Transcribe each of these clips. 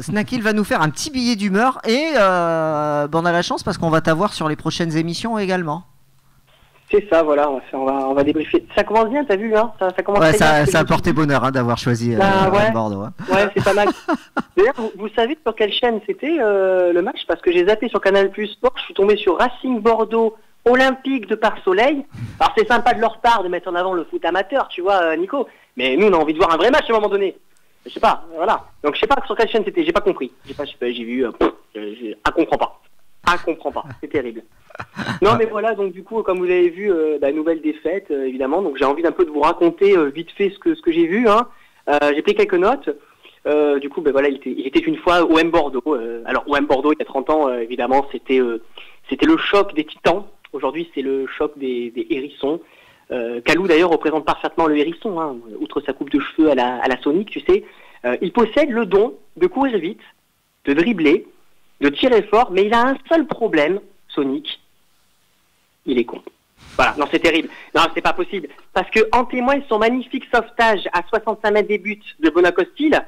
Snakil va nous faire un petit billet d'humeur et on a la chance parce qu'on va t'avoir sur les prochaines émissions également. C'est ça, voilà, on va débriefer. Ça commence bien, t'as vu, hein, ça commence Ouais, très bien. ça a porté bonheur d'avoir choisi ouais. Bordeaux. Hein. Ouais, c'est pas mal. D'ailleurs, vous savez sur quelle chaîne c'était le match? Parce que j'ai zappé sur Canal Plus Sport, je suis tombé sur Racing Bordeaux Olympique de Parc-Soleil. Alors c'est sympa de leur part de mettre en avant le foot amateur, tu vois, Nico. Mais nous, on a envie de voir un vrai match à un moment donné. Je sais pas, voilà. Donc je sais pas sur quelle chaîne c'était, j'ai pas compris. J'ai vu, comprends pas, c'est terrible. Non mais voilà, donc du coup, comme vous avez vu, nouvelle défaite, évidemment. Donc j'ai envie d'un peu de vous raconter vite fait ce que j'ai vu. Hein. J'ai pris quelques notes. Du coup, voilà, il était une fois OM Bordeaux. Alors OM Bordeaux, il y a 30 ans, évidemment, c'était le choc des titans. Aujourd'hui, c'est le choc des hérissons. Kalou, d'ailleurs, représente parfaitement le hérisson, hein, outre sa coupe de cheveux à la Sonic, tu sais. Il possède le don de courir vite, de dribbler, de tirer fort, mais il a un seul problème, Sonic. Il est con. Voilà, non, c'est terrible. Non, c'est pas possible. Parce que en témoigne son magnifique sauvetage à 65 mètres des buts de Bonacostil.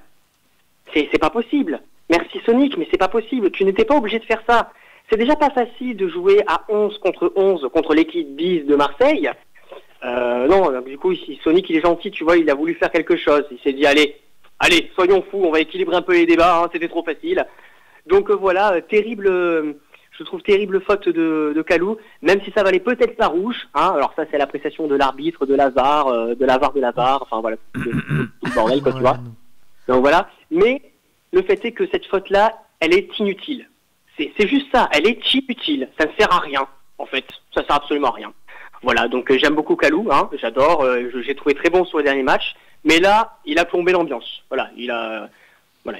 C'est pas possible. Merci Sonic, mais c'est pas possible. Tu n'étais pas obligé de faire ça. C'est déjà pas facile de jouer à 11 contre l'équipe bise de Marseille. Non, du coup, ici, Sonic, il est gentil, tu vois, il a voulu faire quelque chose. Il s'est dit, allez, soyons fous, on va équilibrer un peu les débats, hein, c'était trop facile. Donc voilà, je trouve terrible faute de Kalou, même si ça valait peut-être pas rouge. Hein, alors ça, c'est l'appréciation de l'arbitre, de la VAR, enfin voilà, tout le bordel, quoi, tu vois. Donc voilà, mais le fait est que cette faute-là, elle est inutile. C'est juste ça, elle est inutile, ça ne sert à rien, en fait, ça sert absolument à rien. Voilà, donc j'aime beaucoup Kalou, hein, j'adore, j'ai trouvé très bon sur le dernier match, mais là, il a plombé l'ambiance. Voilà, il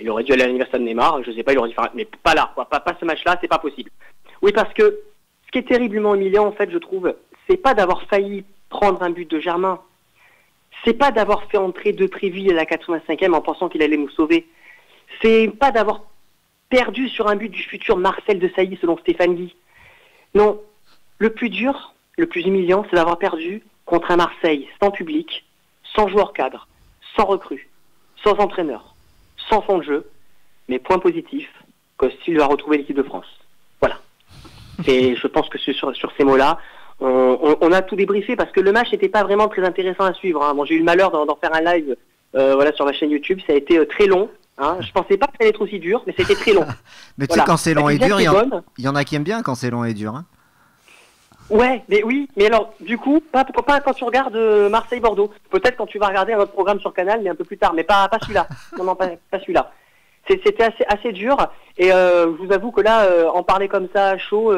aurait dû aller à l'anniversaire de Neymar, je sais pas, il aurait dû faire, mais pas là, quoi, pas ce match-là, c'est pas possible. Oui, parce que ce qui est terriblement humiliant, en fait, je trouve, c'est pas d'avoir failli prendre un but de Germain, c'est pas d'avoir fait entrer De Préville à la 85e en pensant qu'il allait nous sauver, c'est pas d'avoir perdu sur un but du futur Marcel Desailly selon Stéphane Guy. Non, le plus dur, le plus humiliant, c'est d'avoir perdu contre un Marseille sans public, sans joueur cadre, sans recrue, sans entraîneur, sans fond de jeu, mais point positif, Costil va retrouver l'équipe de France. Voilà. Et je pense que sur ces mots-là, on a tout débriefé parce que le match n'était pas vraiment très intéressant à suivre. Hein. Bon, j'ai eu le malheur d'en faire un live sur ma chaîne YouTube, ça a été très long. Hein. Je pensais pas que ça allait être aussi dur, mais c'était très long. Mais tu sais, quand c'est long et dur, il y en a qui aiment bien quand c'est long et dur. Hein. Ouais, mais oui, mais alors, du coup, pas quand tu regardes Marseille-Bordeaux. Peut-être quand tu vas regarder un autre programme sur Canal, mais un peu plus tard, mais pas celui-là. Non, pas celui-là. C'était assez dur, et je vous avoue que là, en parler comme ça, chaud,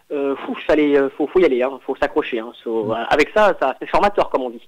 faut y aller, hein, faut s'accrocher. Hein, avec ça, c'est formateur, comme on dit.